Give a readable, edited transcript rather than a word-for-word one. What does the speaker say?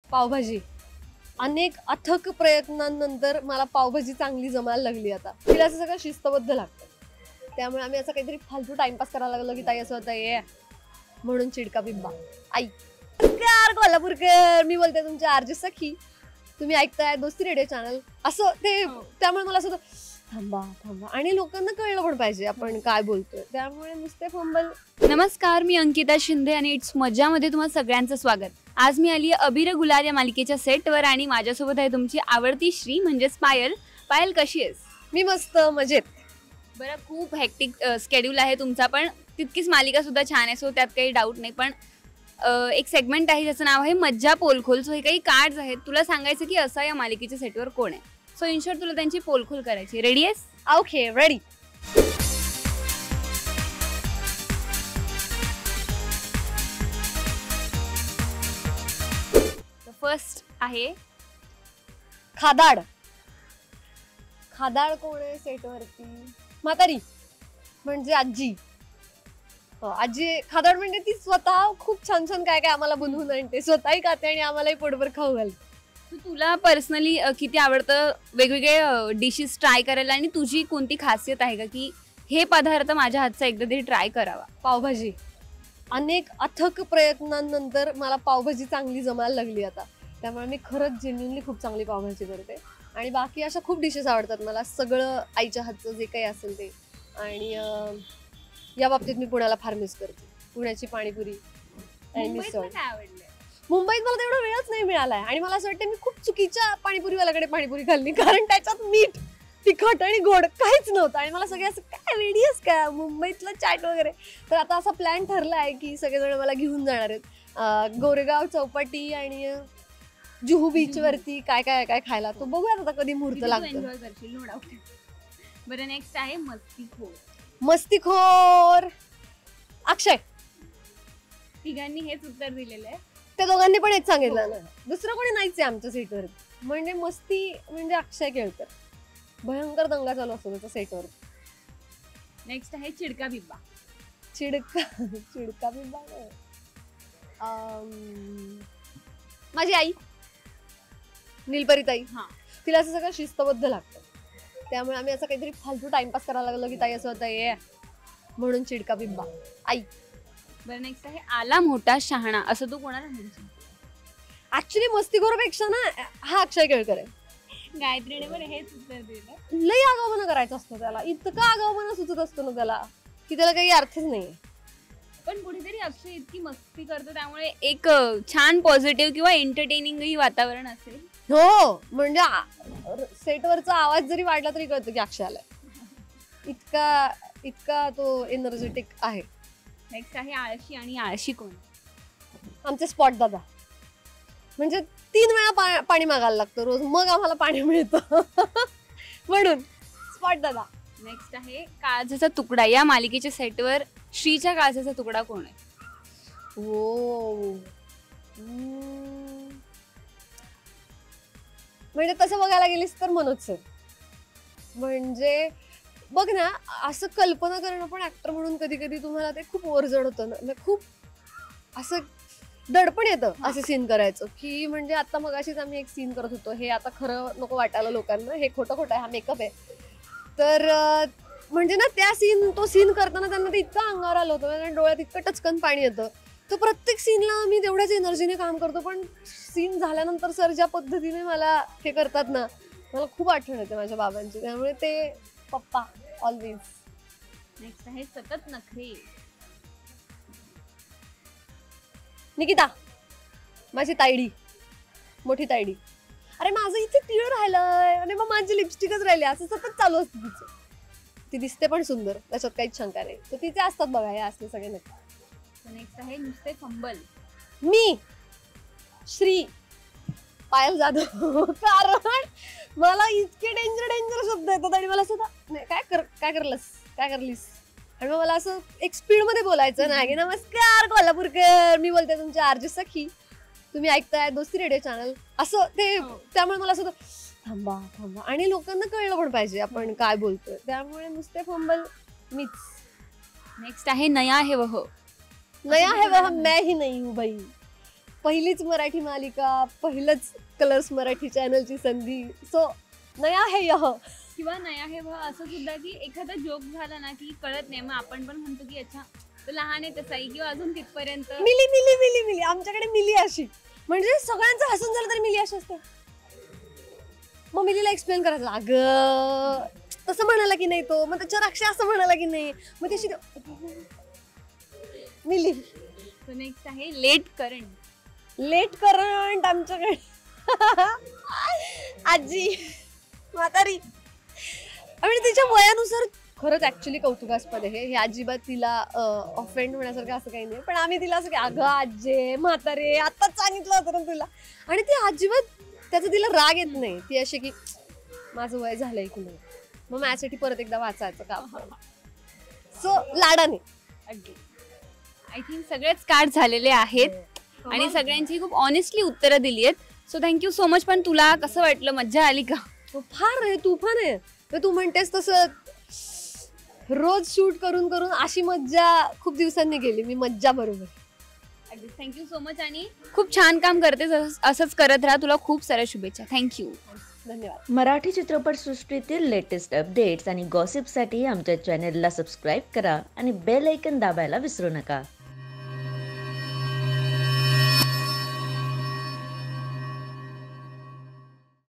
पावभाजी. अनेक अथक प्रयत्नांनंतर मला पावभाजी चांगली जमायला लागली आता. तिला असं सगळं शिस्तबद्ध लागतं. त्यामुळे आम्ही असं काहीतरी फालतू टाइमपास करायला लागलो की ताई असं होतं ये म्हणून चिडका बिब्बा. आई नमस्कार कोल्हापूरकर, मी बोलते तुमच्या आरजे सखी. तुम्ही ऐकताय दोस्ती रेडिओ चॅनल. असं ते त्यामुळे मला असं थांबा थांबा आणि लोकांना कळलं पण पाहिजे आपण काय बोलतोय, त्यामुळे नुसते फंबल. नमस्कार, मी अंकिता शिंदे आणि इट्स मज्जामध्ये तुम्हा सगळ्यांचं स्वागत. आज मी आली अबीर गुलाल या मालिकेच्या सेटवर आणि माझ्यासोबत आहे तुमची आवडती श्री म्हणजेच पायल. पायल कशी आहेस? मी मस्त मजेत. बरं, खूप हेक्टिक स्केड्यूल आहे तुमचा, पण तितकीच मालिका सुद्धा छान आहे, सो त्यात काही डाऊट नाही. पण एक सेगमेंट आहे ज्याचं नाव आहे मज्जा पोलखोल. सो हे काही कार्ड्स आहेत, तुला सांगायचं की असा या मालिकेच्या सेटवर कोण आहे. सो इन शॉर्ट तुला त्यांची पोलखोल करायची. रेडी आहेस? Okay, ready. फर्स्ट आहे खादाड. खादाड कोण आहे सेटवरती? म्हातारी म्हणजे आजी. आजी खादाड म्हणजे ती स्वतः खूप छान छान काय काय आम्हाला बनवून आणते, स्वतःही खाते आणि आम्हालाही पोटभर खाऊ घालते. तुला पर्सनली किती आवडतं वेगवेगळे डिशेस ट्राय करायला, आणि तुझी कोणती खासियत आहे का की हे पदार्थ माझ्या हातचा एकदा तरी ट्राय करावा? पावभाजी. अनेक अथक प्रयत्नांनंतर मला पावभाजी चांगली जमायला लागली आता. त्यामुळे मी खरंच जेन्युइनली खूप चांगली पावभाजी करते. आणि बाकी अशा खूप डिशेस आवडतात मला, सगळं आईच्या हातचं जे काही असेल ते. आणि या बाबतीत मी पुण्याला फार मिस करते. पुण्याची पाणीपुरी आणि मिसळ. मुंबईत मला तेवढा वेळच नाही मिळालाय आणि मला असं वाटतं मी खूप चुकीच्या पाणीपुरीवाल्याकडे पाणीपुरी खाल्ली, कारण त्याच्यात मीठ, तिखट आणि गोड काहीच नव्हतं. आणि मला सगळे असं काय वेडीस काय मुंबईतलं चाट वगैरे. तर आता असा प्लॅन ठरला आहे की सगळेजण मला घेऊन जाणार आहेत गोरेगाव चौपाटी आणि जुहू बीच वरती काय काय काय खायला. तो बघूयात आता कधी मुहूर्त लागतो. बरं, नेक्स्ट आहे मस्तीखोर. मस्तीखोर अक्षय. तिघांनी हेच उत्तर दिलेलं आहे. त्या दोघांनी पण हेच सांगितलं ना, दुसरं कोणी नाहीच आहे आमच्या सेटवर. म्हणजे मस्ती म्हणजे अक्षय केळकर. भयंकर दंगा चालू असतो त्याच्या सेटवर. नेक्स्ट आहे चिडका बिब्बा. चिडका बिब्बा माझी आई नीलपरी ताई. तिला असं सगळं शिस्तबद्ध लागतं. त्यामुळे आम्ही असं काहीतरी फालतू टाइमपास करायला लागलो की ताई असं होतं ये म्हणून चिडका बिब्बा. आई. बरं, नेक्स्ट आहे आला मोठा शहाणा. असं तू कोणाला म्हणशील? ऍक्च्युली मस्तीखोरपेक्षा ना हा अक्षय केळकर आहे. गायत्रीने पण हेच उत्तर दिलं. लई आगाऊपणा करायचा असतो त्याला, इतका आगाऊपणा सुचत असतो ना त्याला की त्याला काही अर्थच नाही. पण कुठेतरी अक्षय इतकी मस्ती करतो, त्यामुळे एक छान पॉझिटिव्ह किंवा एंटरटेनिंग वातावरण असेल. हो, म्हणजे सेटवरचा आवाज जरी वाढला तरी कळतं की अक्षय आलाय. इतका तो एनर्जेटिक आहे. नेक्स्ट आहे आळशी. आणि आळशी कोण? आमचे स्पॉट दादा. म्हणजे 3 वेळा पाणी मागायला लागतं रोज, मग आम्हाला पाणी मिळतं. म्हणून स्पॉट दादा. नेक्स्ट आहे काळजाचा तुकडा. या मालिकेच्या सेटवर श्रीच्या काळजाचा तुकडा कोण आहे? हो, म्हणजे तसं बघायला गेलीस तर मनोज सर. म्हणजे बघ ना, असं कल्पना करणं पण ऍक्टर म्हणून कधी कधी तुम्हाला ते खूप ओरजड होतं ना, खूप असं दडपण येतं असे सीन करायचं की म्हणजे आता मगाशीच आम्ही एक सीन करत होतो, हे आता खरं नको वाटायला लोकांना, हे खोटं खोटं आहे, हा मेकअप आहे. तर म्हणजे ना तो सीन करताना त्यांना ते इतकं अंगावर आलं होतं, डोळ्यात इतकं टचकन पाणी येतं. तर प्रत्येक सीनला आम्ही तेवढ्याच एनर्जीने काम करतो, पण सीन झाल्यानंतर सर ज्या पद्धतीने मला हे करतात ना, मला खूप आठवण येते माझ्या बाबांची. त्यामुळे ते पप्पा ऑलवेज. नेक्स्ट आहे सतत नखरे. निकिता. माझी तायडी, मोठी तायडी. अरे माझं इथे तिळ राहिलंय आणि मग माझी लिपस्टिकच राहिली, असं सतत चालू असतं तिचं. ती दिसते पण सुंदर, त्याच्यात काहीच शंका नाही. तर तिचे असतात बघा हे असले सगळे नक्की. नेक्स्ट आहे नुसते फंबल. मी श्री पायल जाधव. कारण मला इतके डेंजर शब्द येतात आणि मला सुद्धा नाही काय करलीस आणि मग मला असं एक स्पीड मध्ये बोलायचं नाही की नमस्कार कोल्हापूरकर, मी बोलते तुमच्या आरजे सखी. तुम्ही ऐकताय दोस्ती रेडिओ चॅनल. असं ते त्यामुळे मला असं थांबा थांबा आणि लोकांना कळलं पण पाहिजे आपण काय बोलतोय, त्यामुळे नुसते फंबल मीच. नेक्स्ट आहे नया है वह. नया है वह मैं ही नहीं हूँ भाई. पहिलीच मराठी मालिका, पहिलंच कलर्स मराठी चॅनलची संधी. सो नया है यह. किंवा नया हे बघ असं सुद्धा की एखादा जोक झाला ना की कळत नाही, मग आपण पण म्हणतो की अच्छा तो लहान आहे तसाही, किंवा अजून तिथपर्यंत. मिली मिली मिली मिली आमच्याकडे मिली अशी, म्हणजे सगळ्यांचं हसून झालं तरी मिली अशी असते. मग मिलीला एक्सप्लेन करायचं, अगं तसं म्हणाला की नाही तो, मग त्याच्यावर अक्षय असं म्हणाला की नाही, मग त्याची मिली. नेक्स्ट आहे लेट करंट. लेट करंट आमच्याकडे आजी म्हातारी, म्हणजे तिच्या वयानुसार खरंच ऍक्च्युली कौतुकास्पद आहे हे अजिबात तिला ऑफेंड होण्यासारखं असं काही नाही, पण आम्ही तिला असं की अगं आजे म्हातारे आत्ताच सांगितलं होतं ना तुला, आणि ती अजिबात त्याचा तिला राग येत नाही. ती अशी की माझं वय झालंय की नाही, मग माझ्यासाठी परत एकदा वाचायचं का. सो लाडाने. अगदी आय थिंक सगळेच कार्ड झालेले आहेत आणि सगळ्यांची खूप ऑनेस्टली उत्तरं दिली आहेत. So thank you so much. पण तुला कसं वाटलं, मज्जा आली का? फार रे तुफान आहे. तर तू म्हणतेस तसं रोज शूट करून करून अशी मज्जा खूप दिवसांनी गेली मी मज्जा बरोबर. अगदी थँक्यू सो मच आणि खूप छान काम करतेस, असंच करत राहा. तुला खूप साऱ्या शुभेच्छा. थँक्यू. धन्यवाद. मराठी चित्रपटसृष्टीतील लेटेस्ट अपडेट्स आणि गॉसिपसाठी आमच्या चॅनेलला सबस्क्राईब करा आणि बेल ऐकन दाबायला विसरू नका.